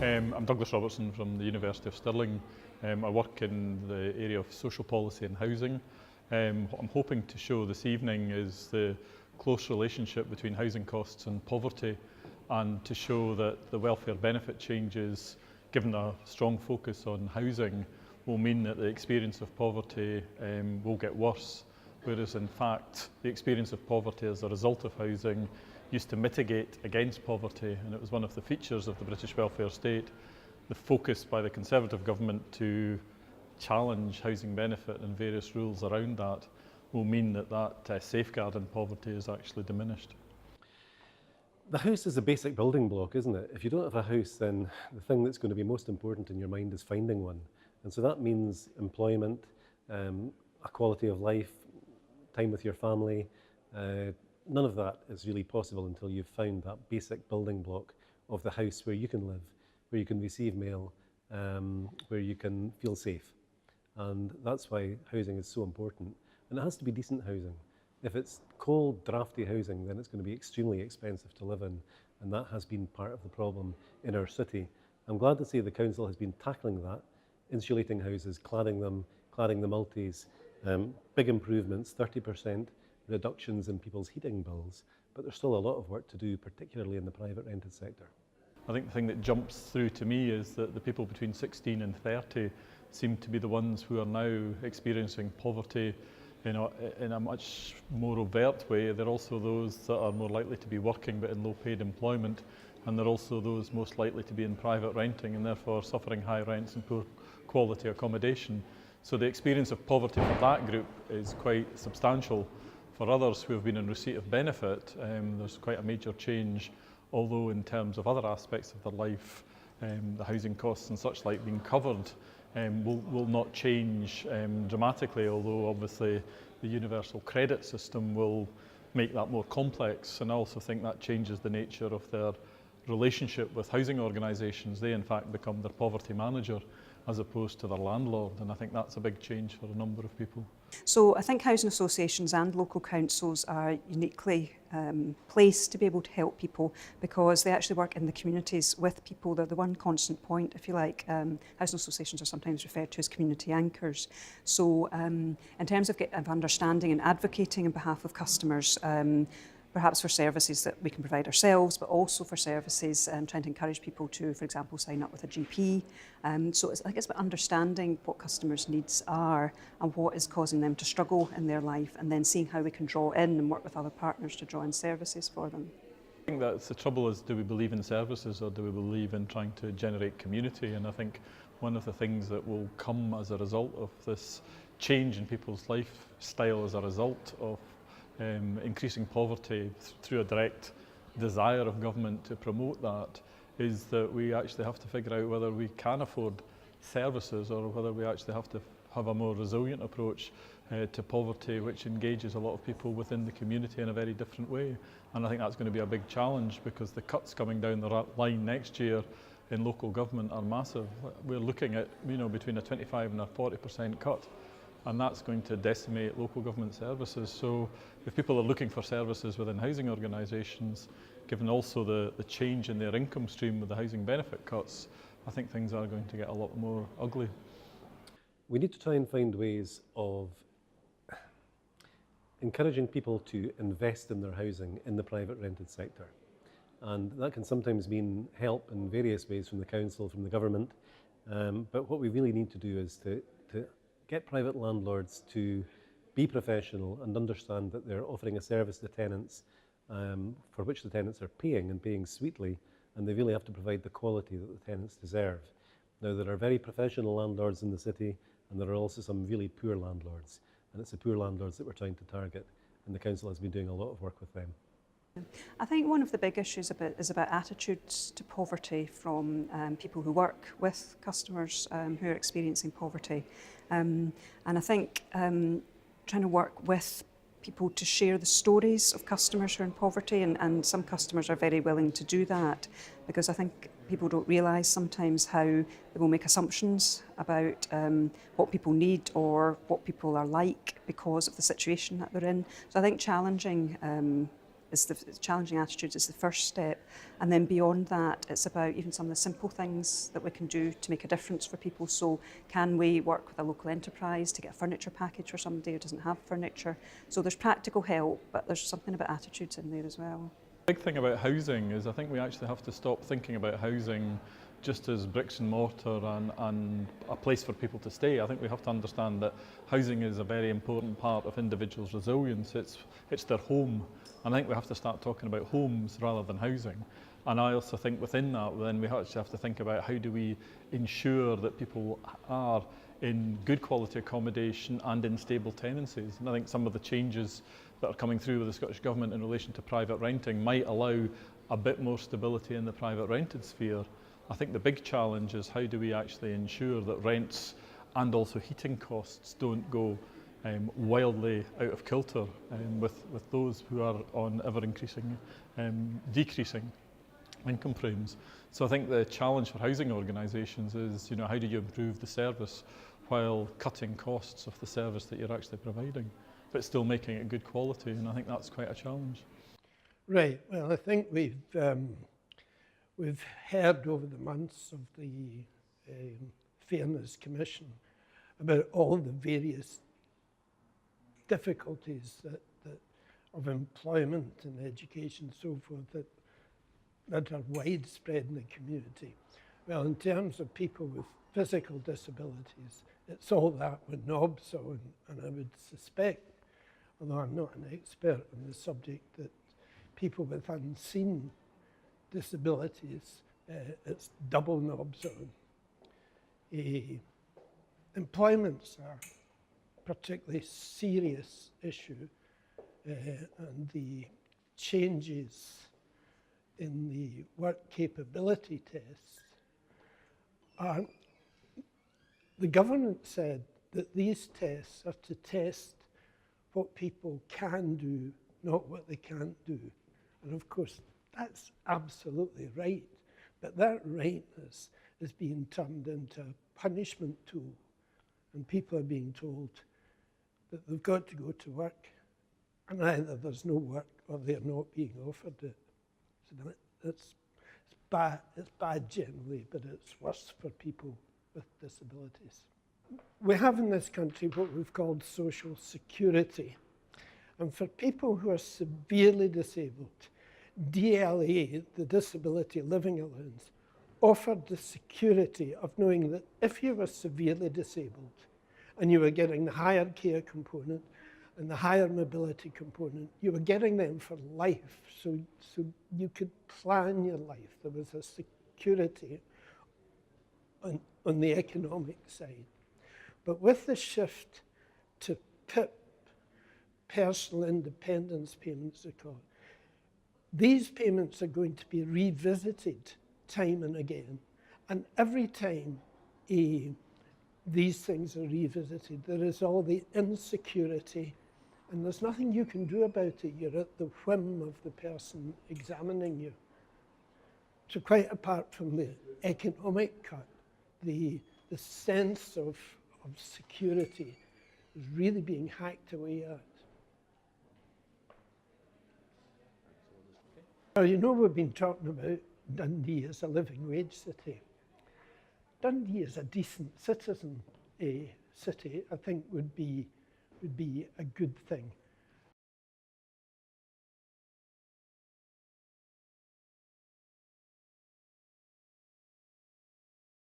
I'm Douglas Robertson from the University of Stirling. I work in the area of social policy and housing. What I'm hoping to show this evening is the close relationship between housing costs and poverty, and to show that the welfare benefit changes, given a strong focus on housing, will mean that the experience of poverty will get worse, whereas in fact the experience of poverty as a result of housing used to mitigate against poverty, and it was one of the features of the British welfare state. The focus by the Conservative government to challenge housing benefit and various rules around that will mean that that safeguard in poverty is actually diminished. The house is a basic building block, isn't it? If you don't have a house, then the thing that's going to be most important in your mind is finding one. And so that means employment, a quality of life, time with your family. None of that is really possible until you've found that basic building block of the house where you can live, where you can receive mail, where you can feel safe. And that's why housing is so important. And it has to be decent housing. If it's cold, drafty housing, then it's going to be extremely expensive to live in. And that has been part of the problem in our city. I'm glad to say the council has been tackling that, insulating houses, cladding the multis, big improvements, 30% reductions in people's heating bills, but there's still a lot of work to do, particularly in the private rented sector. I think the thing that jumps through to me is that the people between 16 and 30 seem to be the ones who are now experiencing poverty in a much more overt way. They're also those that are more likely to be working but in low paid employment, and they're also those most likely to be in private renting and therefore suffering high rents and poor quality accommodation. So the experience of poverty for that group is quite substantial. For others who have been in receipt of benefit, there's quite a major change, although in terms of other aspects of their life, the housing costs and such like being covered will not change dramatically, although obviously the universal credit system will make that more complex. And I also think that changes the nature of their relationship with housing organisations. They in fact become their poverty manager as opposed to their landlord, and I think that's a big change for a number of people. So I think housing associations and local councils are uniquely placed to be able to help people because they actually work in the communities with people. They're the one constant point, if you like. Housing associations are sometimes referred to as community anchors. So in terms of understanding and advocating on behalf of customers, perhaps for services that we can provide ourselves, but also for services trying to encourage people to, for example, sign up with a GP. So I think it's about understanding what customers' needs are and what is causing them to struggle in their life, and then seeing how we can draw in and work with other partners to draw in services for them. I think that's the trouble is, do we believe in services or do we believe in trying to generate community? And I think one of the things that will come as a result of this change in people's lifestyle as a result of increasing poverty through a direct desire of government to promote that is that we actually have to figure out whether we can afford services or whether we actually have to have a more resilient approach to poverty, which engages a lot of people within the community in a very different way. And I think that's going to be a big challenge because the cuts coming down the line next year in local government are massive. We're looking at between a 25 and a 40% cut. And that's going to decimate local government services. So if people are looking for services within housing organisations, given also the change in their income stream with the housing benefit cuts, I think things are going to get a lot more ugly. We need to try and find ways of encouraging people to invest in their housing in the private rented sector. And that can sometimes mean help in various ways from the council, from the government. But what we really need to do is to get private landlords to be professional and understand that they're offering a service to tenants for which the tenants are paying and paying sweetly, and they really have to provide the quality that the tenants deserve. Now, there are very professional landlords in the city, and there are also some really poor landlords, and it's the poor landlords that we're trying to target, and the council has been doing a lot of work with them. I think one of the big issues is about attitudes to poverty from people who work with customers who are experiencing poverty. And I think trying to work with people to share the stories of customers who are in poverty, and some customers are very willing to do that because I think people don't realise sometimes how they will make assumptions about what people need or what people are like because of the situation that they're in. So I think challenging is the challenging attitudes is the first step, and then beyond that, it's about even some of the simple things that we can do to make a difference for people. So, can we work with a local enterprise to get a furniture package for somebody who doesn't have furniture? So, there's practical help, but there's something about attitudes in there as well. The big thing about housing is I think we actually have to stop thinking about housing just as bricks and mortar and a place for people to stay. I think we have to understand that housing is a very important part of individuals' resilience. It's their home. And I think we have to start talking about homes rather than housing. And I also think within that, then we actually have to think about how do we ensure that people are in good quality accommodation and in stable tenancies. And I think some of the changes that are coming through with the Scottish Government in relation to private renting might allow a bit more stability in the private rented sphere. I think the big challenge is how do we actually ensure that rents and also heating costs don't go wildly out of kilter with those who are on ever-increasing, decreasing income frames. So I think the challenge for housing organisations is, how do you improve the service while cutting costs of the service that you're actually providing, but still making it good quality, and I think that's quite a challenge. Right, well I think we've heard over the months of the Fairness Commission about all the various difficulties that of employment and education and so forth that are widespread in the community. Well, in terms of people with physical disabilities, it's all that with knobs on, and I would suspect, although I'm not an expert on the subject, that people with unseen disabilities, it's double knobs on. Employment's a particularly serious issue, and the changes in the work capability tests are, the government said that these tests are to test what people can do, not what they can't do. And of course, that's absolutely right. But that rightness is being turned into a punishment tool. And people are being told that they've got to go to work, and either there's no work or they're not being offered it. So it's bad generally, but it's worse for people with disabilities. We have in this country what we've called social security. And for people who are severely disabled, DLA, the Disability Living Allowance, offered the security of knowing that if you were severely disabled and you were getting the higher care component and the higher mobility component, you were getting them for life. So you could plan your life. There was a security on the economic side. But with the shift to PIP, personal independence payments, they call it, these payments are going to be revisited time and again. And every time these things are revisited, there is all the insecurity, and there's nothing you can do about it. You're at the whim of the person examining you. So quite apart from the economic cut, the sense of security is really being hacked away at. Well, we've been talking about Dundee as a living wage city. Dundee is a decent citizen city, I think would be a good thing.